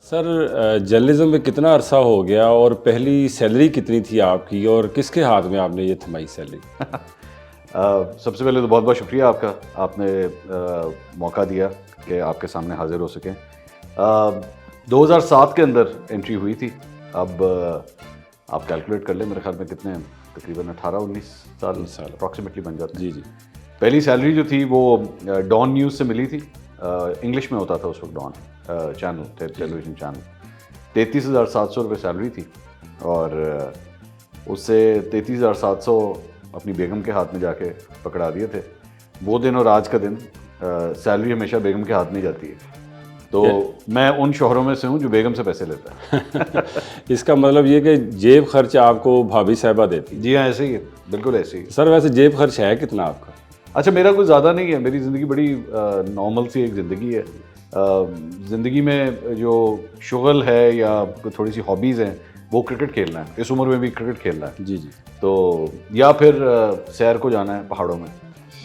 Sir journalism में कितना अरसा हो गया और पहली सैलरी कितनी थी आपकी और किसके हाथ में आपने ये थमाई सैलरी? सबसे पहले तो बहुत बहुत शुक्रिया आपका, आपने मौका दिया कि आपके सामने हाजिर हो सकें। 2007 के अंदर एंट्री हुई थी। अब आप कैलकुलेट कर लें, मेरे ख्याल में कितने तकरीबन 18-19 साल अप्रॉक्सीमेटली बन जाते हैं। जी जी। पहली सैलरी जो थी वो डॉन न्यूज़ से मिली थी। इंग्लिश में होता था उस वक्त डॉन चैनल, टेलीविज़न चैनल। 33,700 रुपये सैलरी थी और उससे 33,700 अपनी बेगम के हाथ में जाके पकड़ा दिए थे। वो दिन और आज का दिन सैलरी हमेशा बेगम के हाथ में जाती है, तो मैं उन शोहरों में से हूँ जो बेगम से पैसे लेता है। इसका मतलब ये कि जेब खर्च आपको भाभी साहिबा देती? जी हाँ, ऐसे ही है, बिल्कुल ऐसे ही। सर वैसे जेब खर्च है कितना आपका? अच्छा, मेरा कुछ ज़्यादा नहीं है, मेरी ज़िंदगी बड़ी नॉर्मल सी एक ज़िंदगी है। ज़िंदगी में जो शुगल है या थोड़ी सी हॉबीज़ हैं, वो क्रिकेट खेलना है। इस उम्र में भी क्रिकेट खेलना है जी जी। तो, या फिर सैर को जाना है पहाड़ों में,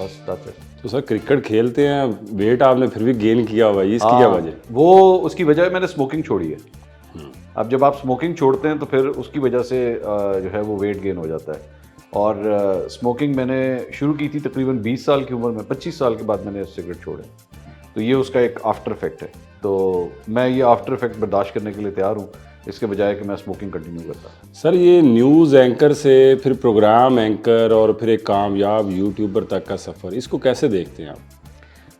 बस that's it। तो सर क्रिकेट खेलते हैं, वेट आपने फिर भी गेन किया हुआ है, इसकी क्या वजह? वो उसकी वजह है मैंने स्मोकिंग छोड़ी है। अब जब आप स्मोकिंग छोड़ते हैं तो फिर उसकी वजह से जो है वो वेट गेन हो जाता है। और स्मोकिंग मैंने शुरू की थी तकरीबन 20 साल की उम्र में, 25 साल के बाद मैंने सिगरेट छोड़े, तो ये उसका एक आफ्टर इफेक्ट है। तो मैं ये आफ्टर इफेक्ट बर्दाश्त करने के लिए तैयार हूँ, इसके बजाय कि मैं स्मोकिंग कंटिन्यू करता। सर ये न्यूज़ एंकर से फिर प्रोग्राम एंकर और फिर एक कामयाब यूट्यूबर तक का सफ़र, इसको कैसे देखते हैं आप?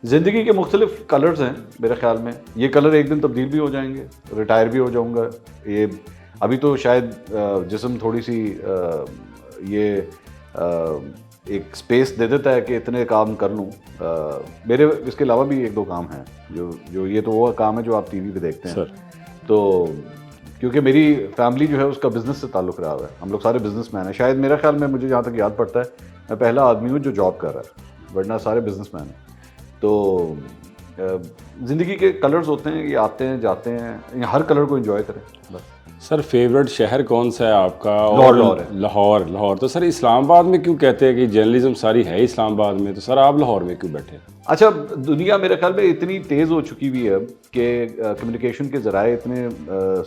ज़िंदगी के मुख्तलिफ कलर्स हैं मेरे ख्याल में। ये कलर एक दिन तब्दील भी हो जाएंगे, रिटायर भी हो जाऊंगा। ये अभी तो शायद जिस्म थोड़ी सी ये एक स्पेस दे देता है कि इतने काम कर लूँ। मेरे इसके अलावा भी एक दो काम हैं जो ये तो वो काम है जो आप टीवी पे देखते हैं। सर तो क्योंकि मेरी फैमिली जो है उसका बिज़नेस से ताल्लुक़ रहा है, हम लोग सारे बिजनेसमैन हैं। शायद मेरा ख्याल में, मुझे जहाँ तक याद पड़ता है, मैं पहला आदमी हूँ जो जॉब कर रहा है, वरना सारे बिजनेसमैन हैं। तो ज़िंदगी के कलर्स होते हैं, ये आते हैं जाते हैं, हर कलर को एंजॉय करें बस। सर फेवरेट शहर कौन सा है आपका? लाहौर है। लाहौर। तो सर इस्लामाबाद में क्यों कहते हैं कि जर्नलिज्म सारी है इस्लामाबाद में, तो सर आप लाहौर में क्यों बैठे? अच्छा, दुनिया मेरे ख्याल में इतनी तेज़ हो चुकी हुई है कि कम्युनिकेशन के ज़राए इतने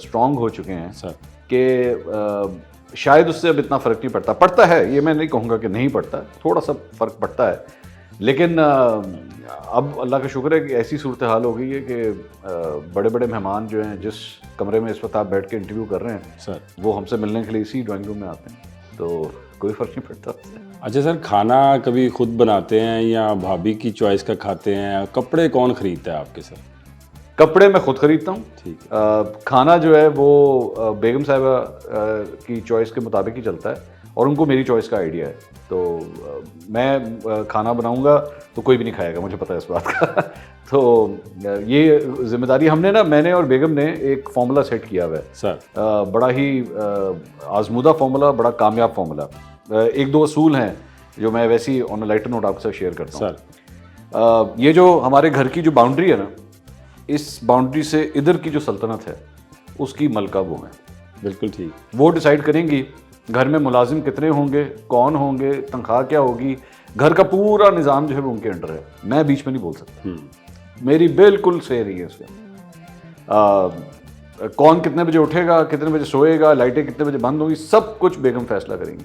स्ट्रॉन्ग हो चुके हैं सर कि शायद उससे अब इतना फ़र्क नहीं पड़ता। पड़ता है, ये मैं नहीं कहूँगा कि नहीं पड़ता, थोड़ा सा फ़र्क पड़ता है, लेकिन अब अल्लाह का शुक्र है कि ऐसी सूरत हाल हो गई है कि बड़े बड़े मेहमान जो हैं, जिस कमरे में इस वक्त आप बैठ के इंटरव्यू कर रहे हैं सर, वो हमसे मिलने के लिए इसी ड्राइंग रूम में आते हैं, तो कोई फ़र्क नहीं पड़ता। अच्छा सर, खाना कभी खुद बनाते हैं या भाभी की चॉइस का खाते हैं? कपड़े कौन खरीदता है आपके सर? कपड़े मैं खुद खरीदता हूँ। ठीक। खाना जो है वो बेगम साहिबा की चॉइस के मुताबिक ही चलता है और उनको मेरी चॉइस का आइडिया है। तो मैं खाना बनाऊंगा तो कोई भी नहीं खाएगा, मुझे पता है इस बात का। तो ये जिम्मेदारी हमने ना, मैंने और बेगम ने एक फार्मूला सेट किया हुआ है सर। बड़ा ही आजमूदा फार्मूला, बड़ा कामयाब फार्मूला। एक दो असूल हैं जो मैं वैसे ही ऑन अ लाइटर नोट आपके साथ शेयर करता हूँ। सर ये जो हमारे घर की जो बाउंड्री है ना, इस बाउंड्री से इधर की जो सल्तनत है उसकी मलका वो है। बिल्कुल ठीक। वो डिसाइड करेंगी घर में मुलाजिम कितने होंगे, कौन होंगे, तनख्वाह क्या होगी, घर का पूरा निज़ाम जो है वो उनके अंडर है। मैं बीच में नहीं बोल सकता, मेरी बिल्कुल सही रही है इसके। कौन कितने बजे उठेगा, कितने बजे सोएगा, लाइटें कितने बजे बंद होंगी, सब कुछ बेगम फैसला करेंगी।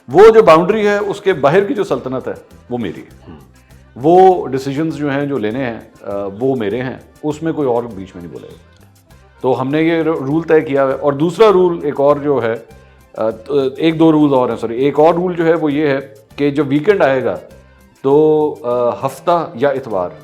वो जो बाउंड्री है उसके बाहर की जो सल्तनत है वो मेरी है। वो डिसीजंस जो हैं जो लेने हैं वो मेरे हैं, उसमें कोई और बीच में नहीं बोलेगा। तो हमने ये रूल तय किया है। और दूसरा रूल एक और जो है, एक दो रूल और हैं, सॉरी, एक और रूल जो है वो ये है कि जब वीकेंड आएगा तो हफ्ता या इतवार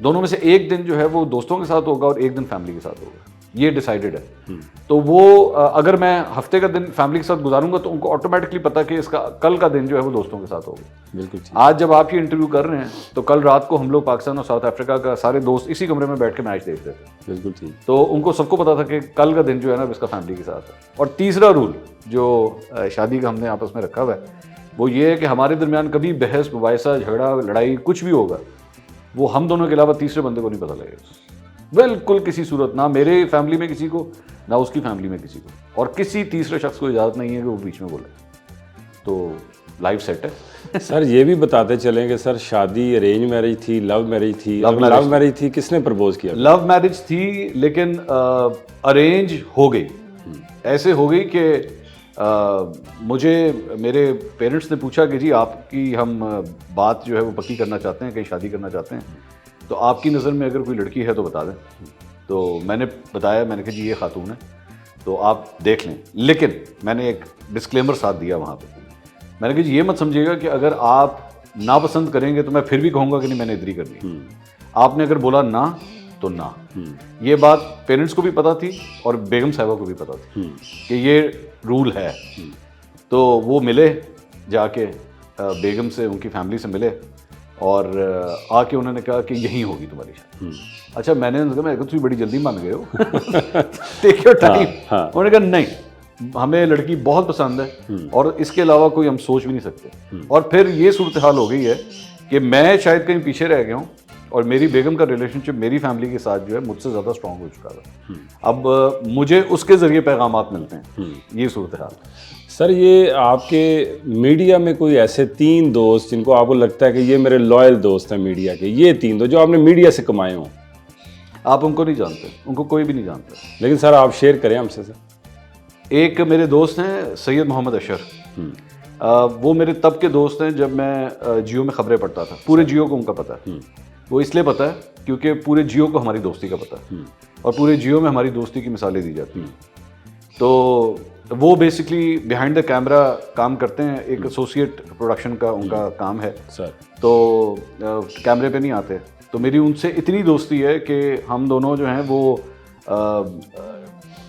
दोनों में से एक दिन जो है वो दोस्तों के साथ होगा और एक दिन फैमिली के साथ होगा, ये डिसाइडेड है। तो वो अगर मैं हफ्ते का दिन फैमिली के साथ गुजारूंगा तो उनको ऑटोमेटिकली पता कि इसका कल का दिन जो है वो दोस्तों के साथ होगा। बिल्कुल। आज जब आप ये इंटरव्यू कर रहे हैं तो कल रात को हम लोग पाकिस्तान और साउथ अफ्रीका का सारे दोस्त इसी कमरे में बैठ के मैच देखते थे। बिल्कुल ठीक। तो उनको सबको पता था कि कल का दिन जो है ना इसका फैमिली के साथ है। और तीसरा रूल जो शादी का हमने आपस में रखा हुआ है वो ये है कि हमारे दरमियान कभी बहस मुबाहिसा, झगड़ा, लड़ाई कुछ भी होगा, वो हम दोनों के अलावा तीसरे बंदे को नहीं पता लगेगा, बिल्कुल किसी सूरत, ना मेरे फैमिली में किसी को, ना उसकी फैमिली में किसी को, और किसी तीसरे शख्स को इजाज़त नहीं है कि वो बीच में बोले। तो लाइफ सेट है। सर ये भी बताते चलें कि सर शादी अरेंज मैरिज थी, लव मैरिज थी? लव लव मैरिज थी, किसने प्रपोज किया? लव मैरिज थी, लेकिन अरेंज हो गई। ऐसे हो गई कि मुझे मेरे पेरेंट्स ने पूछा कि जी आपकी हम बात जो है वो पक्की करना चाहते हैं, कहीं शादी करना चाहते हैं, तो आपकी नज़र में अगर कोई लड़की है तो बता दें। तो मैंने बताया, मैंने कहा जी ये खातून है, तो आप देख लें। लेकिन मैंने एक डिस्क्लेमर साथ दिया वहाँ पे। मैंने कहा जी ये मत समझिएगा कि अगर आप नापसंद करेंगे तो मैं फिर भी कहूँगा कि नहीं मैंने इधर ही करनी है। आपने अगर बोला ना तो ना। ये बात पेरेंट्स को भी पता थी और बेगम साहिबा को भी पता थी कि ये रूल है। तो वो मिले जाके बेगम से, उनकी फैमिली से मिले और आके उन्होंने कहा कि यहीं होगी तुम्हारी शादी। अच्छा, मैंने उनसे कहा मैं तुम बड़ी जल्दी मान गए हो, टेक योर टाइम। उन्होंने कहा नहीं, हमें लड़की बहुत पसंद है और इसके अलावा कोई हम सोच भी नहीं सकते। और फिर ये सूरत हाल हो गई है कि मैं शायद कहीं पीछे रह गया हूँ और मेरी बेगम का रिलेशनशिप मेरी फैमिली के साथ जो है मुझसे ज़्यादा स्ट्रॉन्ग हो चुका था। अब मुझे उसके ज़रिए पैगामात मिलते हैं। ये सूरत हाल। सर ये आपके मीडिया में कोई ऐसे 3 दोस्त जिनको आपको लगता है कि ये मेरे लॉयल दोस्त हैं मीडिया के, ये 3 दोस्त जो आपने मीडिया से कमाए हों? आप उनको नहीं जानते, उनको कोई भी नहीं जानता। लेकिन सर आप शेयर करें हमसे सर। एक मेरे दोस्त हैं सैयद मोहम्मद अशर। वो मेरे तब के दोस्त हैं जब मैं जियो में खबरें पढ़ता था। पूरे जियो को उनका पता है। वो इसलिए पता है क्योंकि पूरे जियो को हमारी दोस्ती का पता है और पूरे जियो में हमारी दोस्ती की मिसालें दी जाती हैं। तो वो बेसिकली बिहाइंड द कैमरा काम करते हैं। एक एसोसिएट प्रोडक्शन का उनका काम है सर। तो कैमरे पे नहीं आते। तो मेरी उनसे इतनी दोस्ती है कि हम दोनों जो हैं वो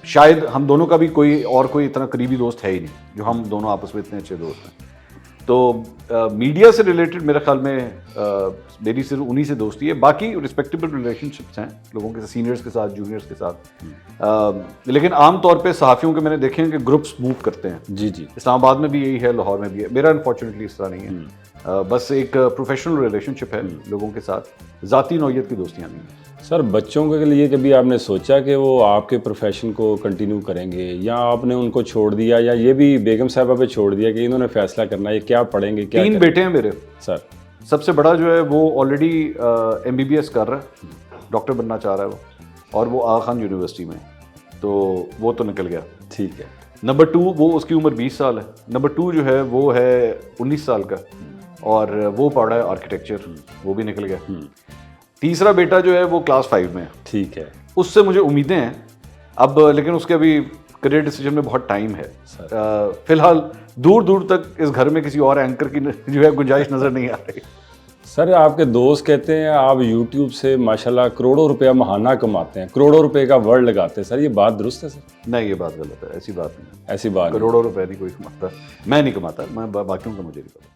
शायद हम दोनों का भी कोई इतना करीबी दोस्त है ही नहीं जो हम दोनों आपस में इतने अच्छे दोस्त हैं। तो मीडिया से रिलेटेड मेरे ख्याल में मेरी सिर्फ उन्हीं से दोस्ती है। बाकी रिस्पेक्टेबल रिलेशनशिप्स हैं लोगों के सीनियर्स के साथ, जूनियर्स के साथ। लेकिन आम तौर पे सहाफ़ियों के मैंने देखे हैं कि ग्रुप्स मूव करते हैं। जी जी। इस्लामाबाद में भी यही है, लाहौर में भी है। मेरा अनफॉर्चुनेटली इस तरह नहीं है। बस एक प्रोफेशनल रिलेशनशिप है लोगों के साथ, ज़ाती नौयत की दोस्तियाँ नहीं हैं। सर बच्चों के लिए कभी आपने सोचा कि वो आपके प्रोफेशन को कंटिन्यू करेंगे या आपने उनको छोड़ दिया, या ये भी बेगम साहिबा पे छोड़ दिया कि इन्होंने फैसला करना है क्या पढ़ेंगे क्या? 3 बेटे हैं मेरे सर। सबसे बड़ा जो है वो ऑलरेडी MBBS कर रहा है, डॉक्टर बनना चाह रहा है वो, और वो आगा खान यूनिवर्सिटी में, तो वो तो निकल गया। ठीक है। नंबर 2 वो उसकी उम्र 20 साल है। नंबर 2 जो है वो है 19 साल का और वो पढ़ रहा है आर्किटेक्चर, वो भी निकल गया। तीसरा बेटा जो है वो क्लास 5 में है। ठीक है। उससे मुझे उम्मीदें हैं अब, लेकिन उसके अभी करियर डिसीजन में बहुत टाइम है। फिलहाल दूर दूर तक इस घर में किसी और एंकर की जो है गुंजाइश नज़र नहीं आ रही। सर आपके दोस्त कहते हैं आप YouTube से माशाल्लाह करोड़ों रुपया महाना कमाते हैं, करोड़ों रुपए का वर्ड लगाते हैं, सर ये बात दुरुस्त है? सर नहीं, ये बात गलत है, ऐसी बात नहीं। ऐसी बात करोड़ों रुपए नहीं कोई कमाता, मैं नहीं कमाता, मैं बाकियों का मुझे नहीं पता।